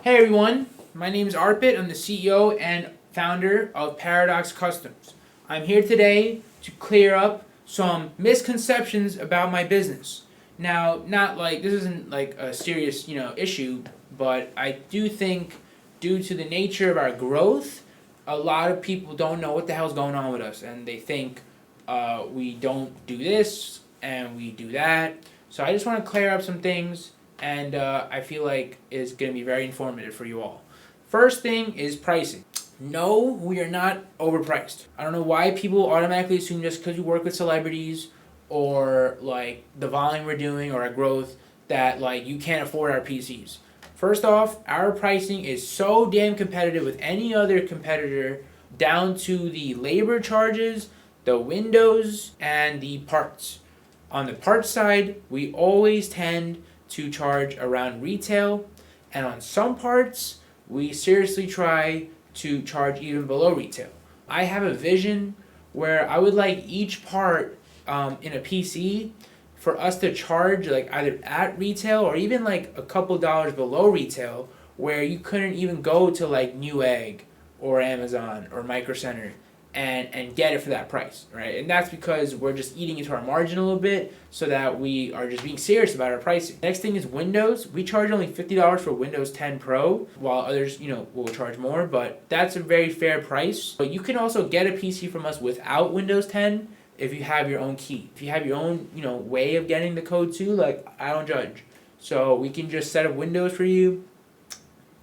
Hey everyone, my name is Arpit. I'm the CEO and founder of Paradox Customs. I'm here today to clear up some misconceptions about my business. Now, not like this isn't like a serious, issue, but I do think due to the nature of our growth, a lot of people don't know what the hell's going on with us, and they think we don't do this and we do that. So I just want to clear up some things, and I feel like it's going to be very informative for you all. First thing is pricing. No, we are not overpriced. I don't know why people automatically assume just because we work with celebrities or like the volume we're doing or our growth that like you can't afford our PCs. First off, our pricing is so damn competitive with any other competitor, down to the labor charges, the windows, and the parts. On the parts side, we always tend to charge around retail, and on some parts, we seriously try to charge even below retail. I have a vision where I would like each part in a PC for us to charge like either at retail or even like a couple dollars below retail, where you couldn't even go to like Newegg or Amazon or Micro Center and get it for that price, right? And that's because we're just eating into our margin a little bit so that we are just being serious about our pricing. Next thing is Windows. We charge only $50 for Windows 10 Pro, while others, will charge more, but that's a very fair price. But you can also get a PC from us without Windows 10 if you have your own key. If you have your own, way of getting the code too, like, I don't judge. So we can just set up Windows for you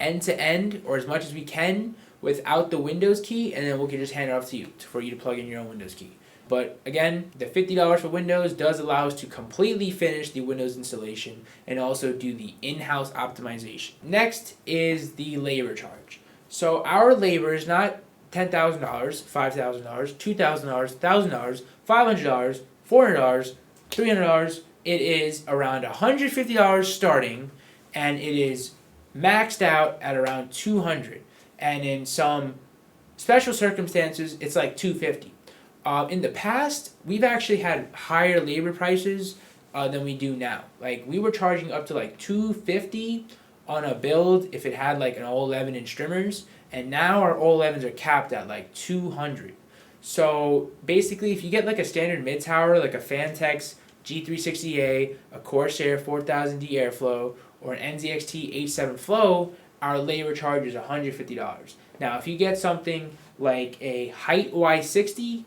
end to end, or as much as we can, without the Windows key, and then we can just hand it off to you for you to plug in your own Windows key. But again, the $50 for Windows does allow us to completely finish the Windows installation and also do the in-house optimization. Next is the labor charge. So our labor is not $10,000, $5,000, $2,000, $1,000, $500, $400, $300. It is around $150 starting, and it is maxed out at around $200. And in some special circumstances, it's like $250. In the past, we've actually had higher labor prices than we do now. Like, we were charging up to like $250 on a build if it had like an 011 in streamers, and now our 011s are capped at like $200. So basically, if you get like a standard mid tower, like a Fantex G360A, a Corsair 4000D Airflow, or an NZXT H7 Flow, our labor charge is $150. Now, if you get something like a Height Y60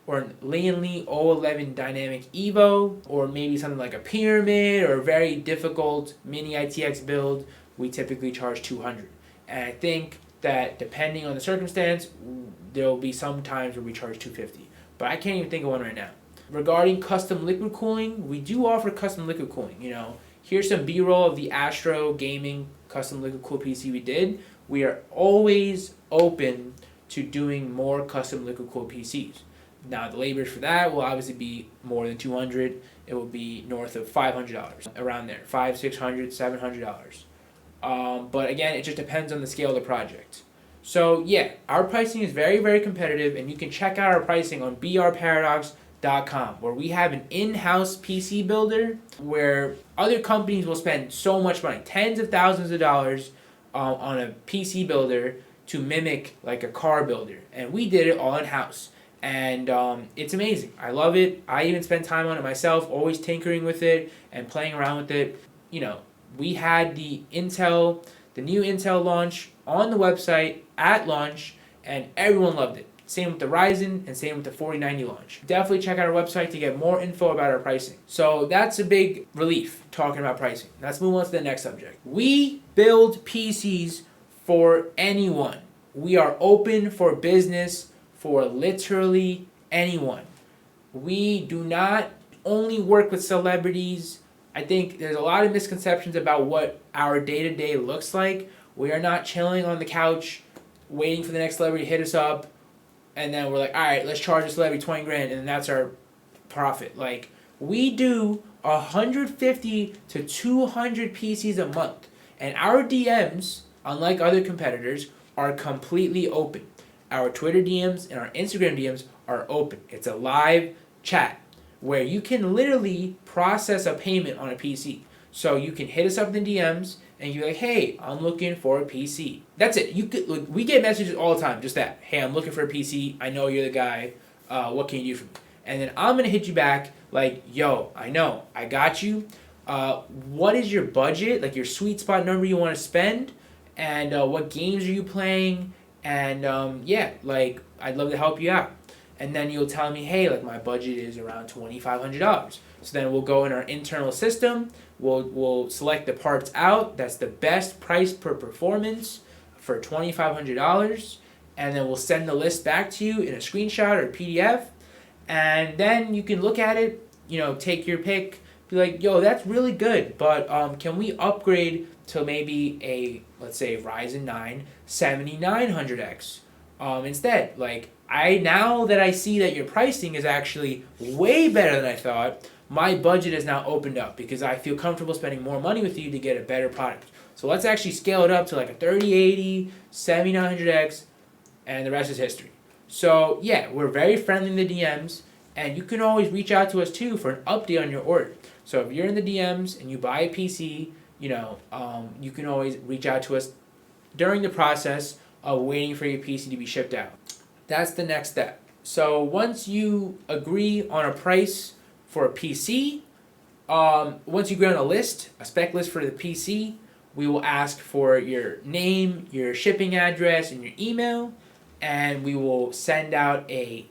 or an Lee 011 Dynamic Evo, or maybe something like a Pyramid or a very difficult mini ITX build, we typically charge $200. And I think that depending on the circumstance, there will be some times where we charge $250. But I can't even think of one right now. Regarding custom liquid cooling, we do offer custom liquid cooling. Here's some B-roll of the Astro Gaming custom liquid cool PC we did. We are always open to doing more custom liquid cool PCs. Now, the labor for that will obviously be more than $200. It will be north of $500, around there, $500, $600, $700. But again, it just depends on the scale of the project. So yeah, our pricing is very, very competitive, and you can check out our pricing on brparadox.com, where we have an in-house PC builder where other companies will spend so much money, tens of thousands of dollars on a PC builder to mimic like a car builder, and we did it all in-house, and it's amazing. I love it. I even spend time on it myself, always tinkering with it and playing around with it. We had the new Intel launch on the website at launch, and everyone loved it. Same with the Ryzen, and same with the 4090 launch. Definitely check out our website to get more info about our pricing. So that's a big relief, talking about pricing. Let's move on to the next subject. We build PCs for anyone. We are open for business for literally anyone. We do not only work with celebrities. I think there's a lot of misconceptions about what our day-to-day looks like. We are not chilling on the couch, waiting for the next celebrity to hit us up, and then we're like, all right, let's charge this celebrity 20 grand, and then that's our profit. Like, we do 150 to 200 PCs a month, and our DMs, unlike other competitors, are completely open. Our Twitter DMs and our Instagram DMs are open. It's a live chat where you can literally process a payment on a PC. So you can hit us up in the DMs and you're like, hey, I'm looking for a PC. That's it. You could, like, we get messages all the time, just that. Hey, I'm looking for a PC. I know you're the guy. What can you do for me? And then I'm gonna hit you back like, yo, I know, I got you. What is your budget? Like your sweet spot number you want to spend, and what games are you playing? And yeah, like I'd love to help you out. And then you'll tell me, hey, like my budget is around $2,500. So then we'll go in our internal system. We'll select the parts out. That's the best price per performance for $2,500, and then we'll send the list back to you in a screenshot or a PDF, and then you can look at it. Take your pick. Be like, yo, that's really good, but can we upgrade to maybe let's say Ryzen 9 7900X instead? Like now that I see that your pricing is actually way better than I thought, my budget is now opened up because I feel comfortable spending more money with you to get a better product. So let's actually scale it up to like a 3080, 7900X, and the rest is history. So yeah, we're very friendly in the DMs, and you can always reach out to us too for an update on your order. So if you're in the DMs and you buy a PC, you can always reach out to us during the process of waiting for your PC to be shipped out. That's the next step. So once you agree on a price for a PC, once you agree on a spec list for the PC, we will ask for your name, your shipping address, and your email, and we will send out a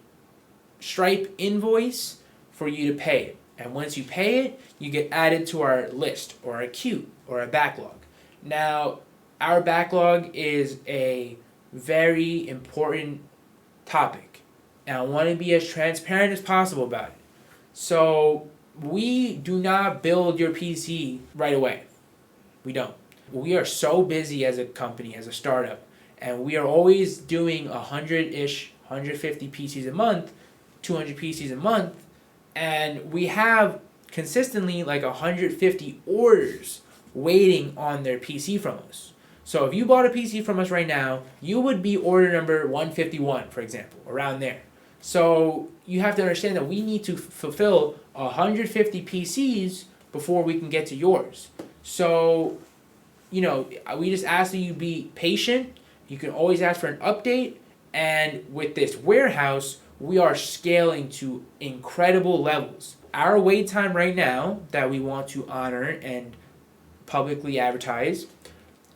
Stripe invoice for you to pay it. And once you pay it, you get added to our list or a queue or a backlog. Now, our backlog is a very important topic, and I want to be as transparent as possible about it. So we do not build your PC right away. We don't. We are so busy as a company, as a startup, and we are always doing 100-ish, 150 PCs a month, 200 PCs a month, and we have consistently like 150 orders waiting on their PC from us. So if you bought a PC from us right now, you would be order number 151, for example, around there. So you have to understand that we need to fulfill 150 PCs before we can get to yours. So, we just ask that you be patient. You can always ask for an update. And with this warehouse, we are scaling to incredible levels. Our wait time right now that we want to honor and publicly advertise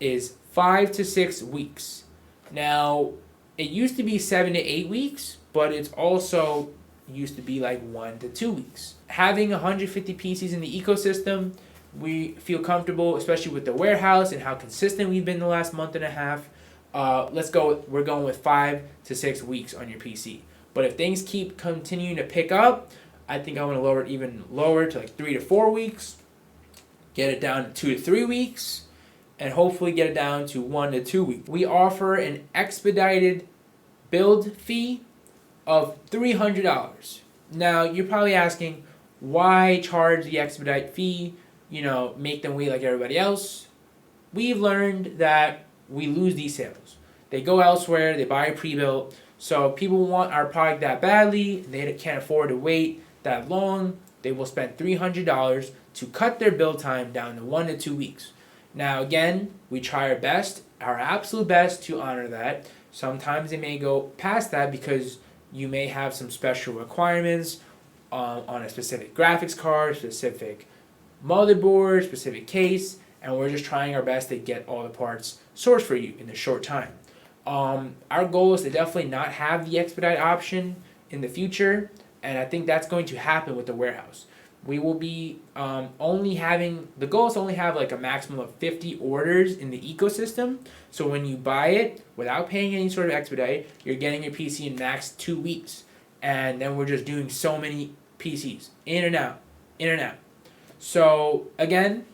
is 5 to 6 weeks. Now, it used to be 7 to 8 weeks, but it's also used to be like 1 to 2 weeks. Having 150 PCs in the ecosystem, we feel comfortable, especially with the warehouse and how consistent we've been the last month and a half. We're going with 5 to 6 weeks on your PC. But if things keep continuing to pick up, I think I want to lower it even lower to like 3 to 4 weeks, get it down to 2 to 3 weeks, and hopefully get it down to 1 to 2 weeks. We offer an expedited build fee of $300. Now, you're probably asking, why charge the expedite fee? Make them wait like everybody else. We've learned that we lose these sales. They go elsewhere, they buy a pre-built. So if people want our product that badly, they can't afford to wait that long, they will spend $300 to cut their build time down to 1 to 2 weeks. Now again, we try our best, our absolute best to honor that. Sometimes they may go past that because you may have some special requirements on a specific graphics card, specific motherboard, specific case, and we're just trying our best to get all the parts sourced for you in a short time. Our goal is to definitely not have the expedite option in the future, and I think that's going to happen with the warehouse. We will be the goal is to only have like a maximum of 50 orders in the ecosystem. So when you buy it without paying any sort of expedite, you're getting your PC in max 2 weeks. And then we're just doing so many PCs, in and out, in and out. So again,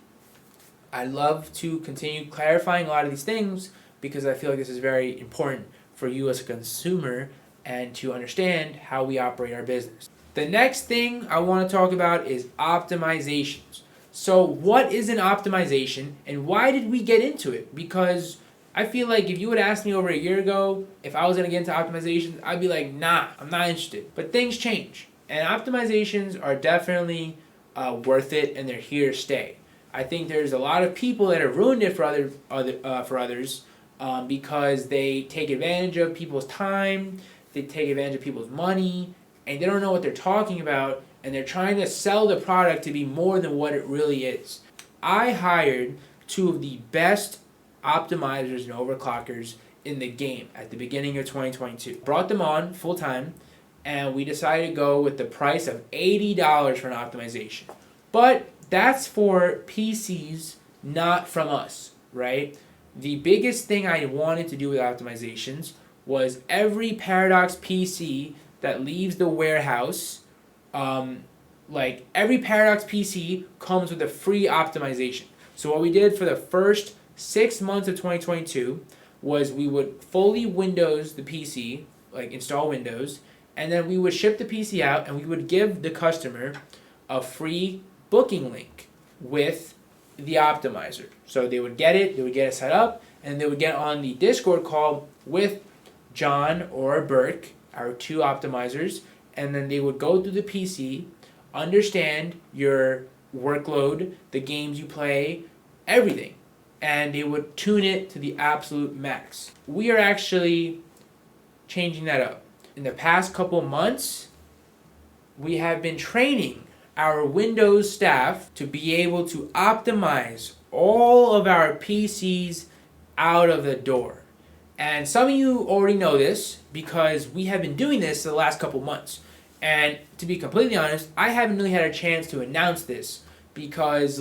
I love to continue clarifying a lot of these things because I feel like this is very important for you as a consumer and to understand how we operate our business. The next thing I want to talk about is optimizations. So what is an optimization and why did we get into it? Because I feel like if you would ask me over a year ago if I was going to get into optimizations, I'd be like, nah, I'm not interested. But things change. And optimizations are definitely worth it, and they're here to stay. I think there's a lot of people that have ruined it for others because they take advantage of people's time, they take advantage of people's money, and they don't know what they're talking about, and they're trying to sell the product to be more than what it really is. I hired two of the best optimizers and overclockers in the game at the beginning of 2022. Brought them on full time, and we decided to go with the price of $80 for an optimization. But that's for PCs, not from us, right? The biggest thing I wanted to do with optimizations was every Paradox PC that leaves the warehouse, like every Paradox PC comes with a free optimization. So what we did for the first 6 months of 2022 was we would fully Windows the PC, like install Windows, and then we would ship the PC out and we would give the customer a free booking link with the optimizer. So they would get it set up, and they would get on the Discord call with John or Burke, our two optimizers, and then they would go through the PC, understand your workload, the games you play, everything, and they would tune it to the absolute max. We are actually changing that up. In the past couple months, we have been training our Windows staff to be able to optimize all of our PCs out of the door. And some of you already know this because we have been doing this the last couple months. And to be completely honest, I haven't really had a chance to announce this because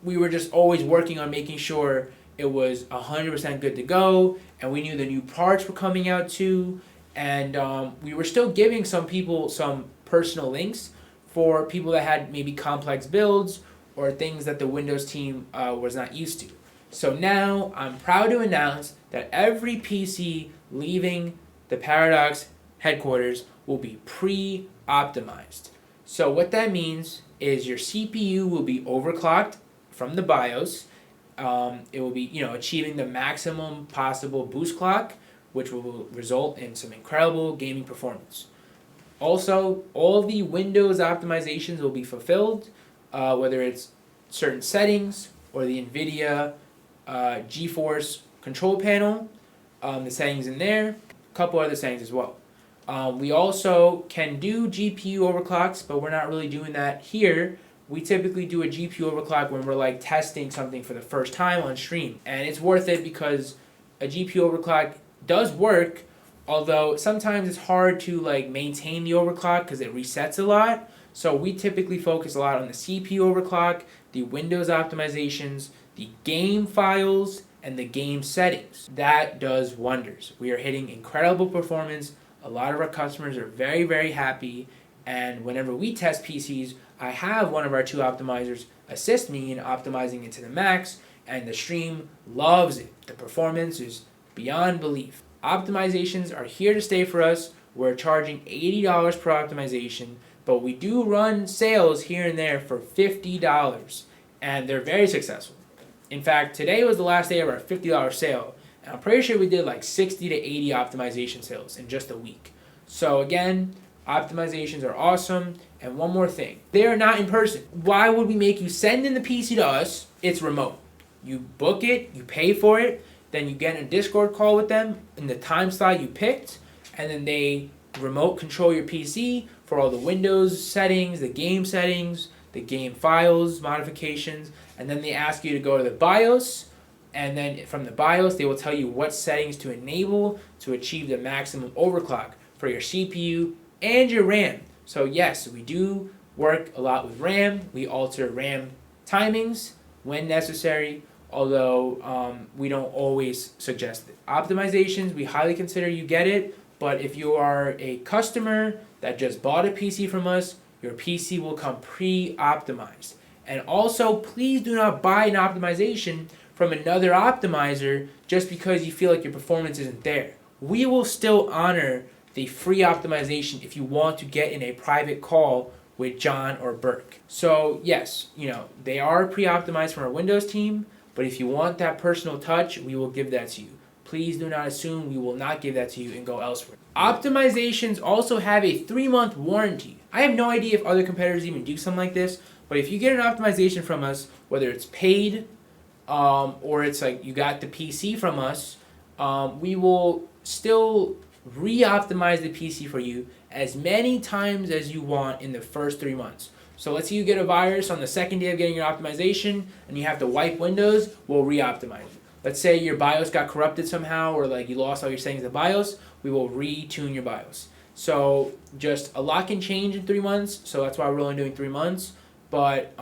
we were just always working on making sure it was 100% good to go, and we knew the new parts were coming out too, and we were still giving some people some personal links for people that had maybe complex builds or things that the Windows team was not used to. So now I'm proud to announce that every PC leaving the Paradox headquarters will be pre-optimized. So what that means is your CPU will be overclocked from the BIOS. It will be, achieving the maximum possible boost clock, which will result in some incredible gaming performance. Also, all the Windows optimizations will be fulfilled, whether it's certain settings or the NVIDIA GeForce control panel, the settings in there, a couple other settings as well. We also can do GPU overclocks, but we're not really doing that here. We typically do a GPU overclock when we're testing something for the first time on stream. And it's worth it because a GPU overclock does work, although sometimes it's hard to maintain the overclock because it resets a lot. So we typically focus a lot on the CPU overclock, the Windows optimizations, the game files, and the game settings. That does wonders. We are hitting incredible performance. A lot of our customers are very, very happy. And whenever we test PCs, I have one of our two optimizers assist me in optimizing it to the max, and the stream loves it. The performance is beyond belief. Optimizations are here to stay for us. We're charging $80 per optimization, but we do run sales here and there for $50, and they're very successful. In fact, today was the last day of our $50 sale, and I'm pretty sure we did 60 to 80 optimization sales in just a week. So again, optimizations are awesome. And one more thing, they are not in person. Why would we make you send in the PC to us? It's remote. You book it, you pay for it, then you get in a Discord call with them in the time slot you picked, and then they remote control your PC for all the Windows settings, the game files, modifications, and then they ask you to go to the BIOS, and then from the BIOS they will tell you what settings to enable to achieve the maximum overclock for your CPU and your RAM. So yes, we do work a lot with RAM. We alter RAM timings when necessary, although we don't always suggest it. Optimizations, we highly consider you get it, but if you are a customer that just bought a PC from us, your PC will come pre-optimized. And also, please do not buy an optimization from another optimizer just because you feel like your performance isn't there. We will still honor the free optimization if you want to get in a private call with John or Burke. So yes, they are pre-optimized from our Windows team, but if you want that personal touch, we will give that to you. Please do not assume we will not give that to you and go elsewhere. Optimizations also have a 3-month warranty. I have no idea if other competitors even do something like this, But if you get an optimization from us, whether it's paid or it's like you got the PC from us, we will still re-optimize the PC for you as many times as you want in the first 3 months. So let's say you get a virus on the second day of getting your optimization and you have to wipe Windows, we'll re-optimize it. Let's say your BIOS got corrupted somehow or like you lost all your settings in the BIOS, we will retune your BIOS. So just a lot can change in 3 months, so that's why we're only doing 3 months. But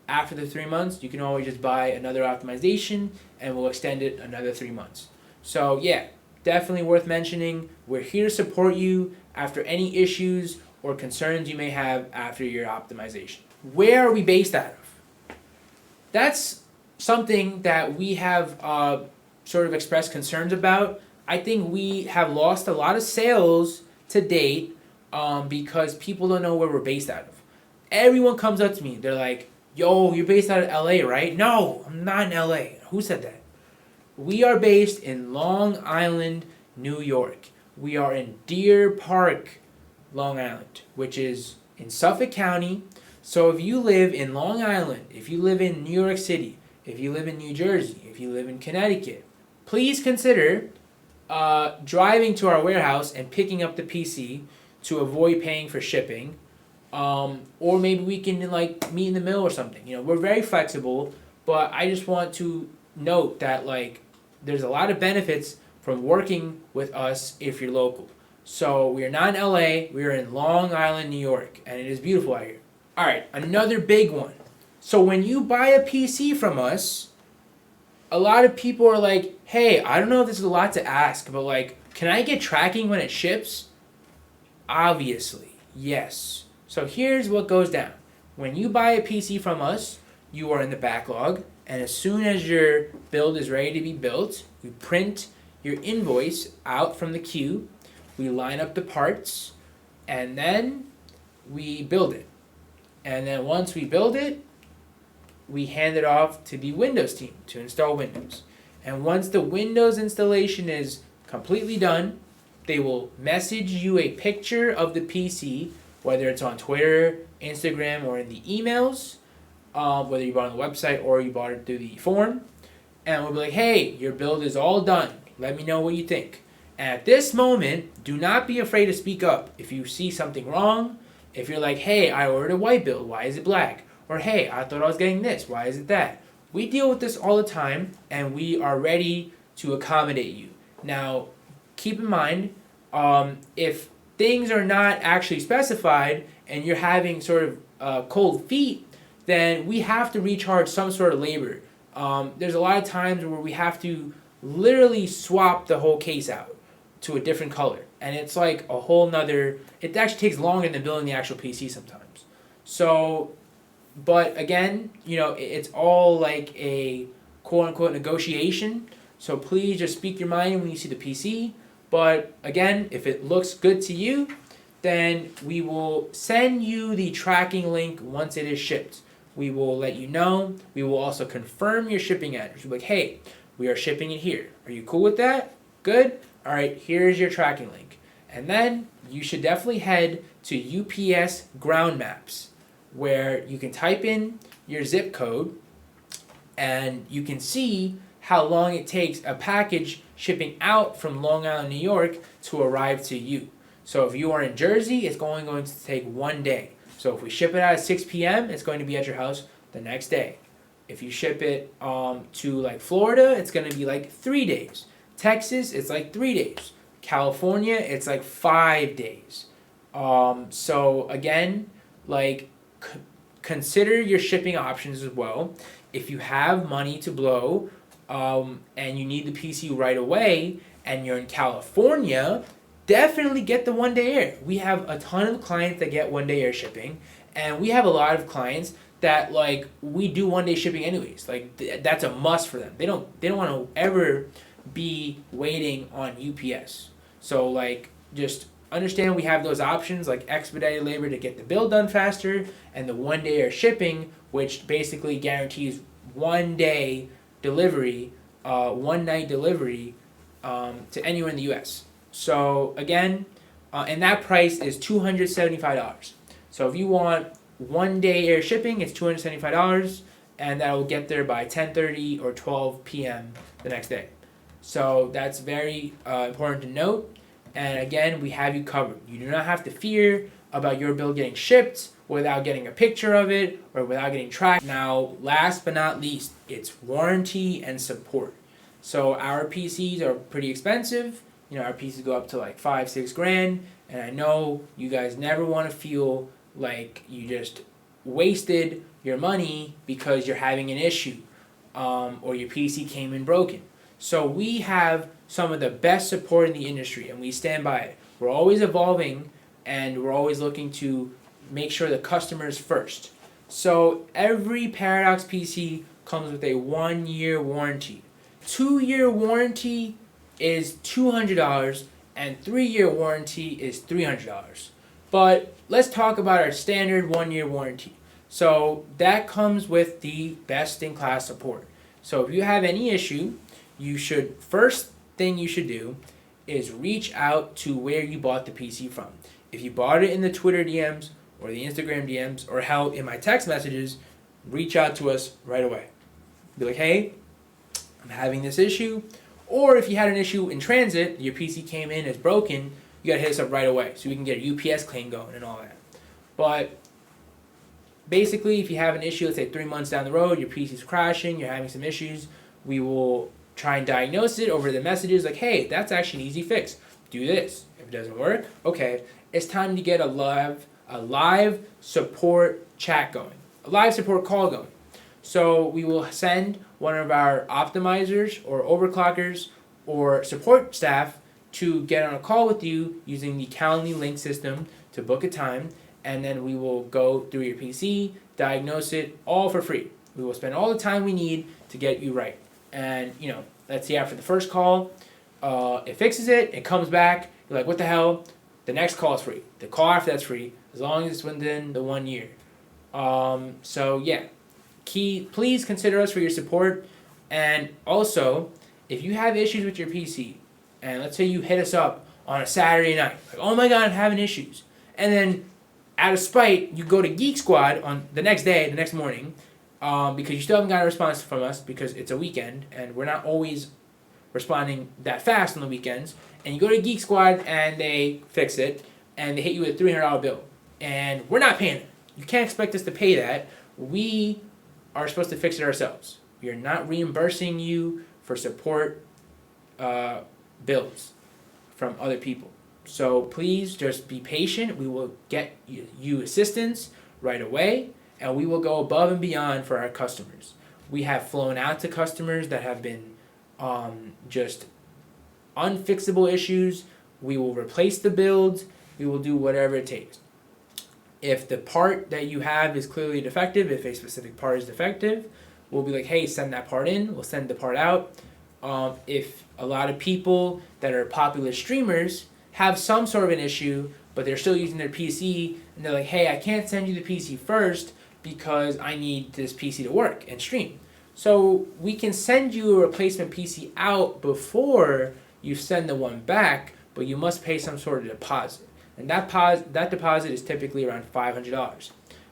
after the 3 months, you can always just buy another optimization and we'll extend it another 3 months. So yeah, definitely worth mentioning. We're here to support you after any issues or concerns you may have after your optimization. Where are we based out of? That's something that we have sort of expressed concerns about. I think we have lost a lot of sales to date because people don't know where we're based out of. Everyone comes up to me, they're like, yo, you're based out of LA, right? No, I'm not in LA. Who said that? We are based in Long Island, New York. We are in Deer Park, Long Island, which is in Suffolk County. So if you live in Long Island, if you live in New York City, if you live in New Jersey, if you live in Connecticut, please consider driving to our warehouse and picking up the PC to avoid paying for shipping. Or maybe we can like meet in the middle or something. You know, we're very flexible, but I just want to note that like there's a lot of benefits from working with us if you're local. So we are not in LA, we are in Long Island, New York, and it is beautiful out here. Alright, another big one. So when you buy a PC from us, a lot of people are like, hey, I don't know if this is a lot to ask, but like, can I get tracking when it ships? Obviously, yes. So here's what goes down. When you buy a PC from us, you are in the backlog, and as soon as your build is ready to be built, we print your invoice out from the queue, we line up the parts, and then we build it. And then once we build it, we hand it off to the Windows team to install Windows. And once the Windows installation is completely done, they will message you a picture of the PC, whether it's on Twitter, Instagram, or in the emails, whether you bought it on the website or you bought it through the form. And we'll be like, hey, your build is all done. Let me know what you think. And at this moment, do not be afraid to speak up. If you see something wrong, if you're like, hey, I ordered a white build, why is it black? Or hey, I thought I was getting this, why is it that? We deal with this all the time, and we are ready to accommodate you. Now, keep in mind, if things are not actually specified and you're having sort of cold feet, then we have to recharge some sort of labor. There's a lot of times where we have to literally swap the whole case out to a different color. And it's like a whole nother, it actually takes longer than building the actual PC sometimes. So, but again, you know, it's all like a quote unquote negotiation. So please just speak your mind when you see the PC. But again, if it looks good to you, then we will send you the tracking link once it is shipped. We will let you know. We will also confirm your shipping address. We'll be like, hey, we are shipping it here. Are you cool with that? Good? All right, here's your tracking link. And then you should definitely head to UPS Ground Maps, where you can type in your zip code and you can see how long it takes a package shipping out from Long Island, New York to arrive to you. So if you are in Jersey, it's only going to take 1 day. So if we ship it out at 6 p.m., it's going to be at your house the next day. If you ship it to like Florida, it's going to be like 3 days. Texas, it's like 3 days. California, it's like 5 days. So again, like consider your shipping options as well. If you have money to blow and you need the PC right away and you're in California, definitely get the 1 day air. We have a ton of clients that get 1 day air shipping, and we have a lot of clients that like we do 1 day shipping anyways. Like that's a must for them. They don't want to ever be waiting on UPS. So like just understand we have those options like expedited labor to get the build done faster and the 1 day air shipping, which basically guarantees 1 day delivery, 1 night delivery to anywhere in the US. So again, and that price is $275. So if you want 1-day air shipping, it's $275, and that will get there by 10:30 or 12 p.m. the next day. So that's very important to note. And again, we have you covered. You do not have to fear about your bill getting shipped without getting a picture of it or without getting tracked. Now, last but not least, it's warranty and support. So our PCs are pretty expensive. Our PCs go up to like 5-6 grand, and I know you guys never want to feel like you just wasted your money because you're having an issue, or your PC came in broken. So we have some of the best support in the industry, and we stand by it. We're always evolving, and we're always looking to make sure the customer's first. So every Paradox PC comes with a 1-year warranty. 2-year warranty is $200, and 3-year warranty is $300. But let's talk about our standard 1-year warranty. So that comes with the best-in-class support. So if you have any issue, first thing you should do is reach out to where you bought the PC from. If you bought it in the Twitter DMs or the Instagram DMs, or hell, in my text messages, reach out to us right away. Be like, hey, I'm having this issue. Or if you had an issue in transit, your PC came in as broken, you gotta hit us up right away so we can get a UPS claim going and all that. But basically, if you have an issue, let's say 3 months down the road, your PC's crashing, you're having some issues, we will try and diagnose it over the messages like, hey, that's actually an easy fix. Do this. If it doesn't work, okay, it's time to get a live support chat going, a live support call going. So we will send one of our optimizers or overclockers or support staff to get on a call with you using the Calendly link system to book a time, and then we will go through your PC, diagnose it, all for free. We will spend all the time we need to get you right. And, let's see, after the first call, it fixes it, it comes back, you're like, what the hell? The next call is free. The call after that's free, as long as it's within the 1 year. So yeah, please consider us for your support. And also, if you have issues with your PC, and let's say you hit us up on a Saturday night, like, oh my god, I'm having issues. And then, out of spite, you go to Geek Squad on the next day, the next morning, because you still haven't got a response from us because it's a weekend, and we're not always responding that fast on the weekends. And you go to Geek Squad, and they fix it, and they hit you with a $300 bill. And we're not paying it. You can't expect us to pay that. We are supposed to fix it ourselves. We are not reimbursing you for support bills from other people. So please just be patient. We will get you assistance right away, and we will go above and beyond for our customers. We have flown out to customers that have been just unfixable issues. We will replace the builds. We will do whatever it takes. If the part that you have is clearly defective, if a specific part is defective, we'll be like, hey, send that part in. We'll send the part out. If a lot of people that are popular streamers have some sort of an issue, but they're still using their PC, and they're like, hey, I can't send you the PC first because I need this PC to work and stream. So we can send you a replacement PC out before you send the one back, but you must pay some sort of deposit. And that deposit is typically around $500,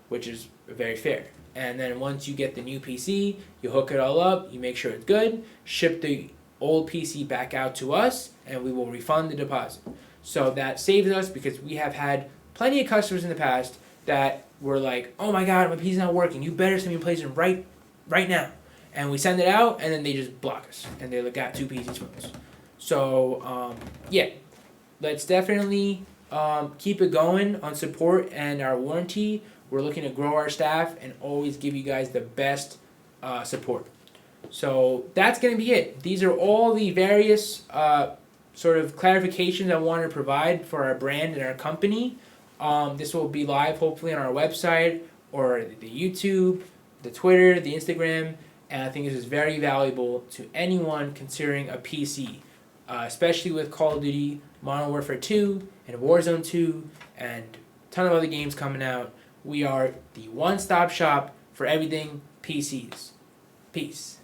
which is very fair. And then once you get the new PC, you hook it all up, you make sure it's good, ship the old PC back out to us, and we will refund the deposit. So that saves us, because we have had plenty of customers in the past that were like, oh my god, my PC's not working, you better send me a replacement right now. And we send it out, and then they just block us, and they got 2 PCs from us. So yeah, let's definitely keep it going on support and our warranty. We're looking to grow our staff and always give you guys the best support. So that's going to be it. These are all the various sort of clarifications I wanted to provide for our brand and our company. This will be live hopefully on our website or the YouTube, the Twitter, the Instagram, and I think this is very valuable to anyone considering a PC, especially with Call of Duty, Modern Warfare 2, and Warzone 2, and a ton of other games coming out. We are the one-stop shop for everything PCs. Peace.